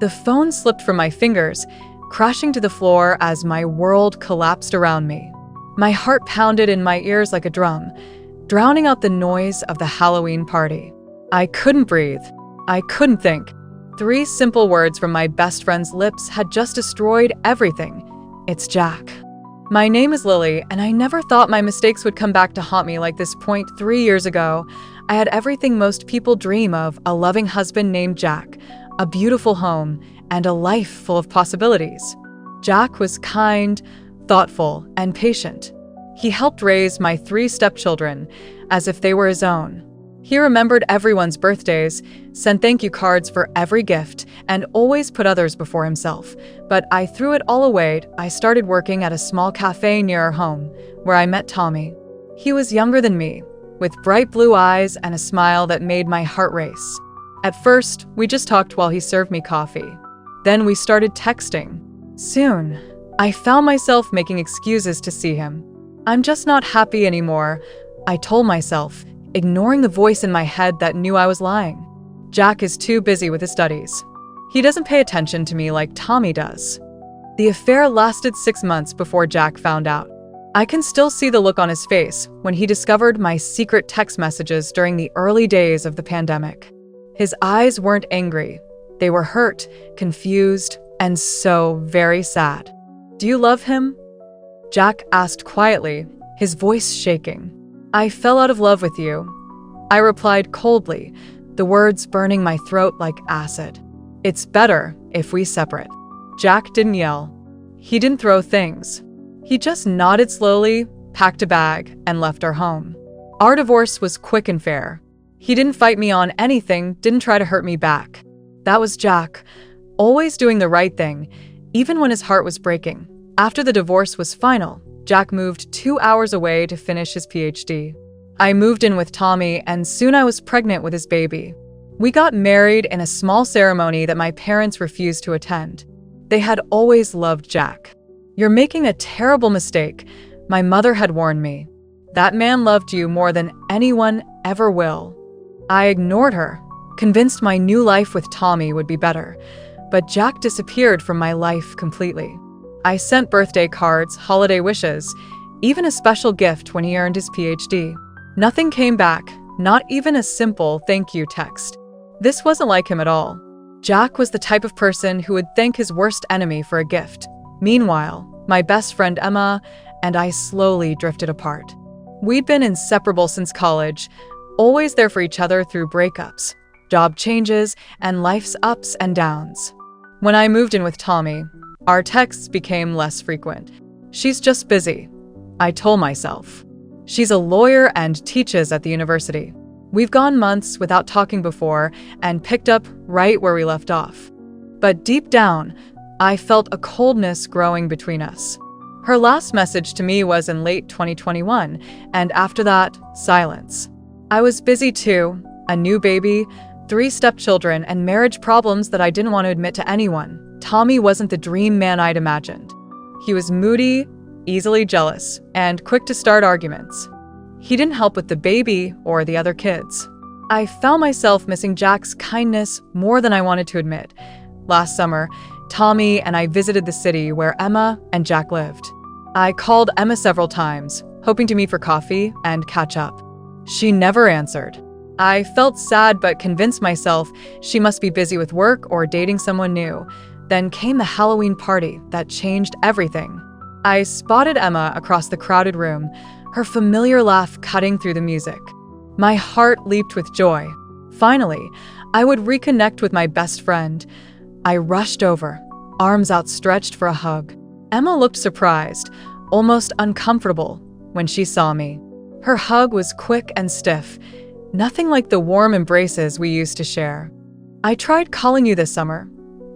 The phone slipped from my fingers, crashing to the floor as my world collapsed around me. My heart pounded in my ears like a drum, drowning out the noise of the Halloween party. I couldn't breathe. I couldn't think. 3 simple words from my best friend's lips had just destroyed everything. It's Jack. My name is Lily, and I never thought my mistakes would come back to haunt me like this point 3 years ago. I had everything most people dream of: a loving husband named Jack, a beautiful home, and a life full of possibilities. Jack was kind, thoughtful, and patient. He helped raise my 3 stepchildren as if they were his own. He remembered everyone's birthdays, sent thank you cards for every gift, and always put others before himself. But I threw it all away. I started working at a small cafe near our home, where I met Tommy. He was younger than me, with bright blue eyes and a smile that made my heart race. At first, we just talked while he served me coffee. Then we started texting. Soon, I found myself making excuses to see him. I'm just not happy anymore, I told myself, ignoring the voice in my head that knew I was lying. Jack is too busy with his studies. He doesn't pay attention to me like Tommy does. The affair lasted 6 months before Jack found out. I can still see the look on his face when he discovered my secret text messages during the early days of the pandemic. His eyes weren't angry. They were hurt, confused, and so very sad. Do you love him? Jack asked quietly, his voice shaking. I fell out of love with you. I replied coldly, the words burning my throat like acid. It's better if we separate. Jack didn't yell. He didn't throw things. He just nodded slowly, packed a bag, and left our home. Our divorce was quick and fair. He didn't fight me on anything, didn't try to hurt me back. That was Jack, always doing the right thing, even when his heart was breaking. After the divorce was final, Jack moved 2 hours away to finish his PhD. I moved in with Tommy, and soon I was pregnant with his baby. We got married in a small ceremony that my parents refused to attend. They had always loved Jack. You're making a terrible mistake, my mother had warned me. That man loved you more than anyone ever will. I ignored her, convinced my new life with Tommy would be better, but Jack disappeared from my life completely. I sent birthday cards, holiday wishes, even a special gift when he earned his PhD. Nothing came back, not even a simple thank you text. This wasn't like him at all. Jack was the type of person who would thank his worst enemy for a gift. Meanwhile, my best friend Emma and I slowly drifted apart. We'd been inseparable since college, always there for each other through breakups, job changes, and life's ups and downs. When I moved in with Tommy, our texts became less frequent. She's just busy, I told myself. She's a lawyer and teaches at the university. We've gone months without talking before and picked up right where we left off. But deep down, I felt a coldness growing between us. Her last message to me was in late 2021, and after that, silence. I was busy too, a new baby, 3 stepchildren, and marriage problems that I didn't want to admit to anyone. Tommy wasn't the dream man I'd imagined. He was moody, easily jealous, and quick to start arguments. He didn't help with the baby or the other kids. I found myself missing Jack's kindness more than I wanted to admit. Last summer, Tommy and I visited the city where Emma and Jack lived. I called Emma several times, hoping to meet for coffee and catch up. She never answered. I felt sad but convinced myself she must be busy with work or dating someone new. Then came the Halloween party that changed everything. I spotted Emma across the crowded room, her familiar laugh cutting through the music. My heart leaped with joy. Finally, I would reconnect with my best friend. I rushed over, arms outstretched for a hug. Emma looked surprised, almost uncomfortable, when she saw me. Her hug was quick and stiff, nothing like the warm embraces we used to share. I tried calling you this summer,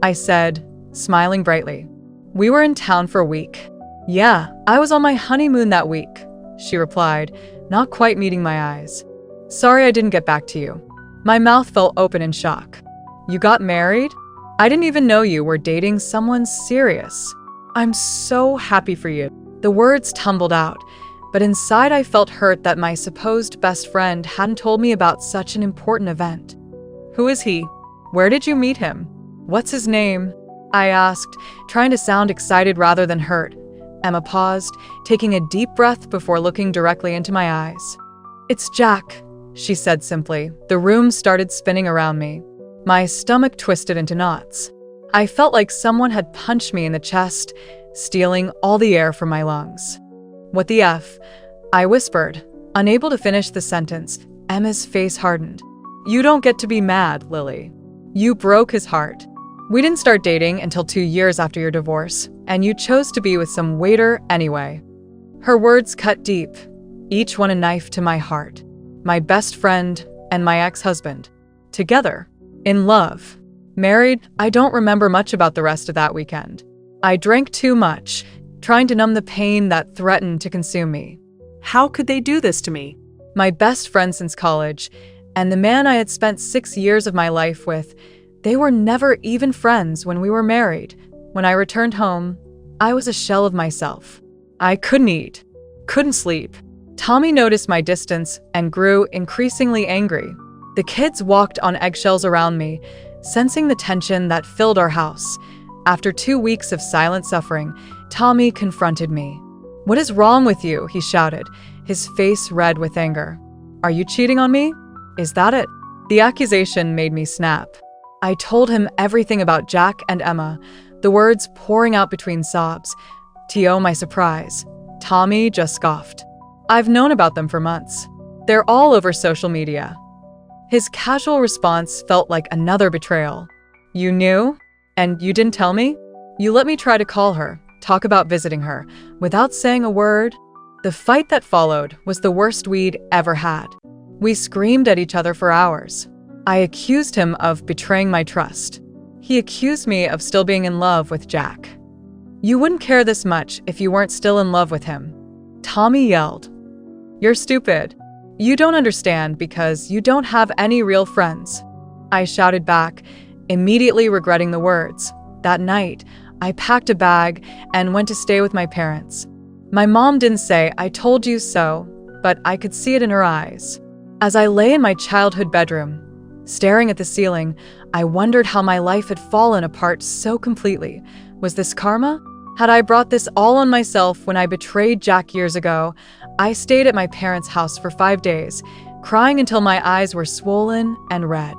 I said, smiling brightly. We were in town for a week. Yeah, I was on my honeymoon that week, she replied, not quite meeting my eyes. Sorry I didn't get back to you. My mouth fell open in shock. You got married? I didn't even know you were dating someone serious. I'm so happy for you. The words tumbled out, but inside I felt hurt that my supposed best friend hadn't told me about such an important event. Who is he? Where did you meet him? "What's his name?" I asked, trying to sound excited rather than hurt. Emma paused, taking a deep breath before looking directly into my eyes. "It's Jack," she said simply. The room started spinning around me. My stomach twisted into knots. I felt like someone had punched me in the chest, stealing all the air from my lungs. "What the F?" I whispered, unable to finish the sentence. Emma's face hardened. "You don't get to be mad, Lily. You broke his heart. We didn't start dating until 2 years after your divorce, and you chose to be with some waiter anyway." Her words cut deep, each one a knife to my heart. My best friend and my ex-husband. Together. In love. Married, I don't remember much about the rest of that weekend. I drank too much, trying to numb the pain that threatened to consume me. How could they do this to me? My best friend since college, and the man I had spent 6 years of my life with, they were never even friends when we were married. When I returned home, I was a shell of myself. I couldn't eat, couldn't sleep. Tommy noticed my distance and grew increasingly angry. The kids walked on eggshells around me, sensing the tension that filled our house. After 2 weeks of silent suffering, Tommy confronted me. "What is wrong with you?" he shouted, his face red with anger. "Are you cheating on me? Is that it?" The accusation made me snap. I told him everything about Jack and Emma, the words pouring out between sobs. To my surprise, Tommy just scoffed. "I've known about them for months. They're all over social media." His casual response felt like another betrayal. "You knew? And you didn't tell me? You let me try to call her, talk about visiting her, without saying a word?" The fight that followed was the worst we'd ever had. We screamed at each other for hours. I accused him of betraying my trust. He accused me of still being in love with Jack. "You wouldn't care this much if you weren't still in love with him," Tommy yelled. "You're stupid. You don't understand because you don't have any real friends," I shouted back, immediately regretting the words. That night, I packed a bag and went to stay with my parents. My mom didn't say, "I told you so," but I could see it in her eyes. As I lay in my childhood bedroom, staring at the ceiling, I wondered how my life had fallen apart so completely. Was this karma? Had I brought this all on myself when I betrayed Jack years ago? I stayed at my parents' house for 5 days, crying until my eyes were swollen and red.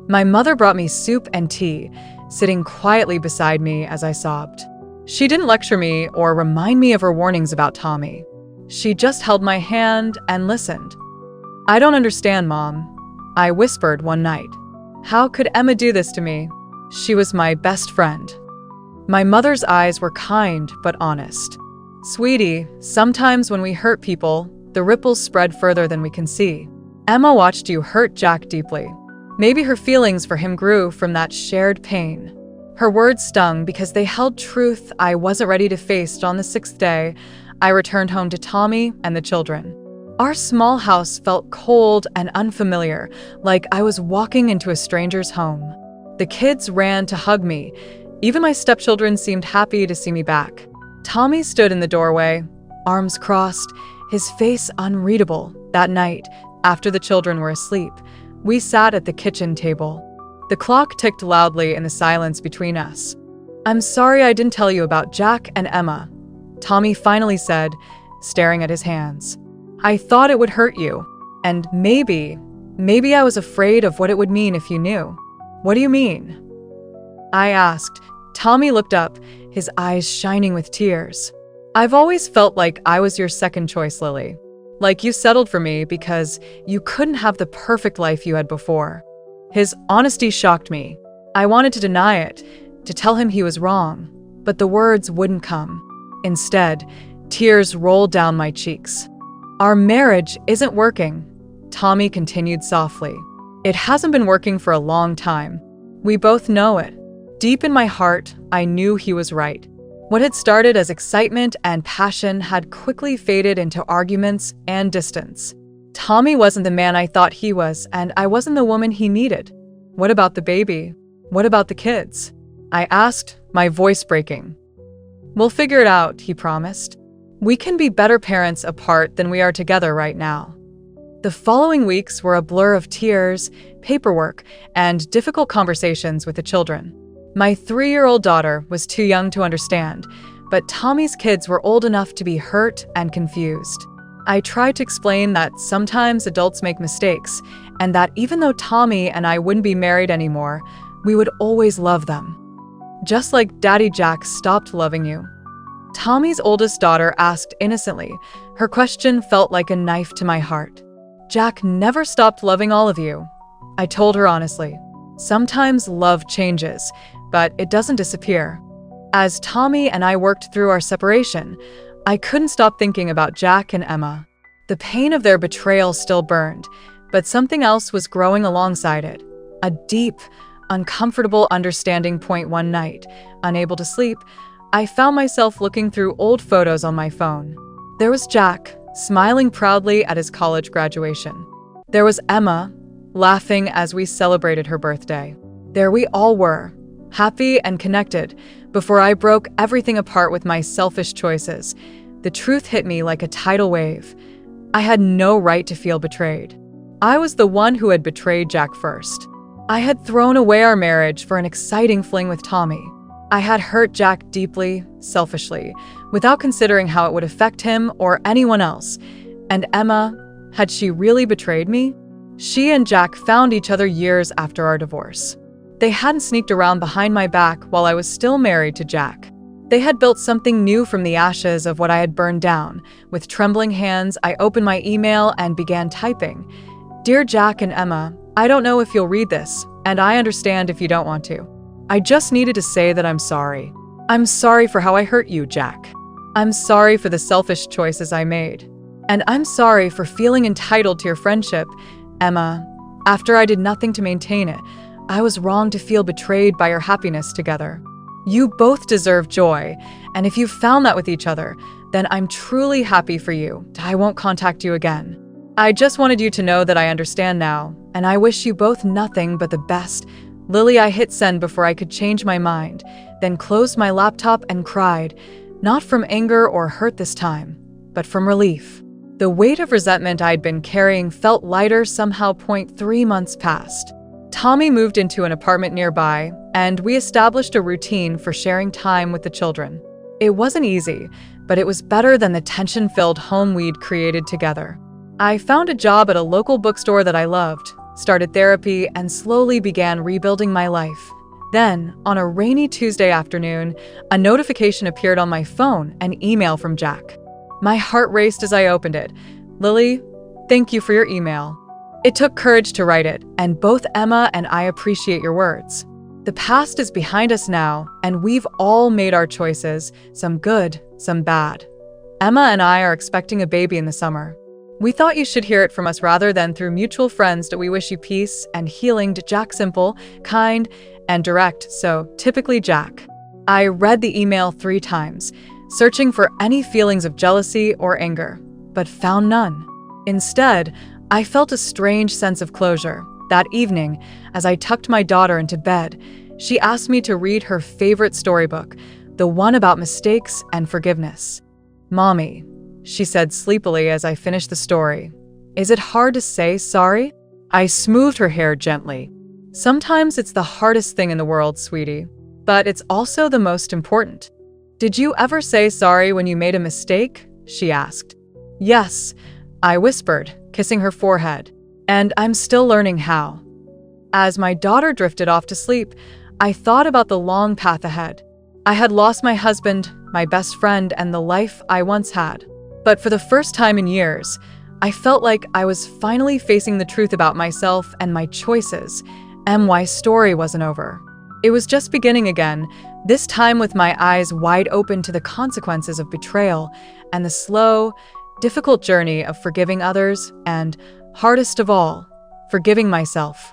My mother brought me soup and tea, sitting quietly beside me as I sobbed. She didn't lecture me or remind me of her warnings about Tommy. She just held my hand and listened. "I don't understand, Mom," I whispered one night. "How could Emma do this to me? She was my best friend." My mother's eyes were kind but honest. "Sweetie, sometimes when we hurt people, the ripples spread further than we can see. Emma watched you hurt Jack deeply. Maybe her feelings for him grew from that shared pain." Her words stung because they held truth I wasn't ready to face. On the 6th day, I returned home to Tommy and the children. Our small house felt cold and unfamiliar, like I was walking into a stranger's home. The kids ran to hug me. Even my stepchildren seemed happy to see me back. Tommy stood in the doorway, arms crossed, his face unreadable. That night, after the children were asleep, we sat at the kitchen table. The clock ticked loudly in the silence between us. "I'm sorry I didn't tell you about Jack and Emma," Tommy finally said, staring at his hands. "I thought it would hurt you, and maybe I was afraid of what it would mean if you knew." "What do you mean?" I asked. Tommy looked up, his eyes shining with tears. "I've always felt like I was your second choice, Lily. Like you settled for me because you couldn't have the perfect life you had before." His honesty shocked me. I wanted to deny it, to tell him he was wrong, but the words wouldn't come. Instead, tears rolled down my cheeks. "Our marriage isn't working," Tommy continued softly. "It hasn't been working for a long time. We both know it." Deep in my heart, I knew he was right. What had started as excitement and passion had quickly faded into arguments and distance. Tommy wasn't the man I thought he was, and I wasn't the woman he needed. "What about the baby? What about the kids?" I asked, my voice breaking. "We'll figure it out," he promised. "We can be better parents apart than we are together right now." The following weeks were a blur of tears, paperwork, and difficult conversations with the children. My 3-year-old daughter was too young to understand, but Tommy's kids were old enough to be hurt and confused. I tried to explain that sometimes adults make mistakes, and that even though Tommy and I wouldn't be married anymore, we would always love them. Just like Daddy Jack stopped loving you. Tommy's oldest daughter asked innocently. Her question felt like a knife to my heart. Jack never stopped loving all of you. I told her honestly. Sometimes love changes, but it doesn't disappear. As Tommy and I worked through our separation, I couldn't stop thinking about Jack and Emma. The pain of their betrayal still burned, but something else was growing alongside it. A deep, uncomfortable understanding. One night, unable to sleep, I found myself looking through old photos on my phone. There was Jack, smiling proudly at his college graduation. There was Emma, laughing as we celebrated her birthday. There we all were, happy and connected, before I broke everything apart with my selfish choices. The truth hit me like a tidal wave. I had no right to feel betrayed. I was the one who had betrayed Jack first. I had thrown away our marriage for an exciting fling with Tommy. I had hurt Jack deeply, selfishly, without considering how it would affect him or anyone else. And Emma, had she really betrayed me? She and Jack found each other years after our divorce. They hadn't sneaked around behind my back while I was still married to Jack. They had built something new from the ashes of what I had burned down. With trembling hands, I opened my email and began typing. Dear Jack and Emma, I don't know if you'll read this, and I understand if you don't want to. I just needed to say that I'm sorry. I'm sorry for how I hurt you, Jack. I'm sorry for the selfish choices I made. And I'm sorry for feeling entitled to your friendship, Emma. After I did nothing to maintain it, I was wrong to feel betrayed by your happiness together. You both deserve joy, and if you've found that with each other, then I'm truly happy for you. I won't contact you again. I just wanted you to know that I understand now, and I wish you both nothing but the best. Lily. I hit send before I could change my mind, then closed my laptop and cried, not from anger or hurt this time, but from relief. The weight of resentment I'd been carrying felt lighter somehow. 3 months passed. Tommy moved into an apartment nearby, and we established a routine for sharing time with the children. It wasn't easy, but it was better than the tension-filled home we'd created together. I found a job at a local bookstore that I loved, started therapy, and slowly began rebuilding my life. Then, on a rainy Tuesday afternoon, a notification appeared on my phone, an email from Jack. My heart raced as I opened it. Lily, thank you for your email. It took courage to write it, and both Emma and I appreciate your words. The past is behind us now, and we've all made our choices, some good, some bad. Emma and I are expecting a baby in the summer. We thought you should hear it from us rather than through mutual friends. That we wish you peace and healing. To Jack, simple, kind, and direct, so typically Jack. I read the email 3 times, searching for any feelings of jealousy or anger, but found none. Instead, I felt a strange sense of closure. That evening, as I tucked my daughter into bed, she asked me to read her favorite storybook, the one about mistakes and forgiveness. Mommy, she said sleepily as I finished the story, is it hard to say sorry? I smoothed her hair gently. Sometimes it's the hardest thing in the world, sweetie, but it's also the most important. Did you ever say sorry when you made a mistake? She asked. Yes, I whispered, kissing her forehead, and I'm still learning how. As my daughter drifted off to sleep, I thought about the long path ahead. I had lost my husband, my best friend, and the life I once had. But for the first time in years, I felt like I was finally facing the truth about myself and my choices. MY's story wasn't over. It was just beginning again, this time with my eyes wide open to the consequences of betrayal and the slow, difficult journey of forgiving others and, hardest of all, forgiving myself.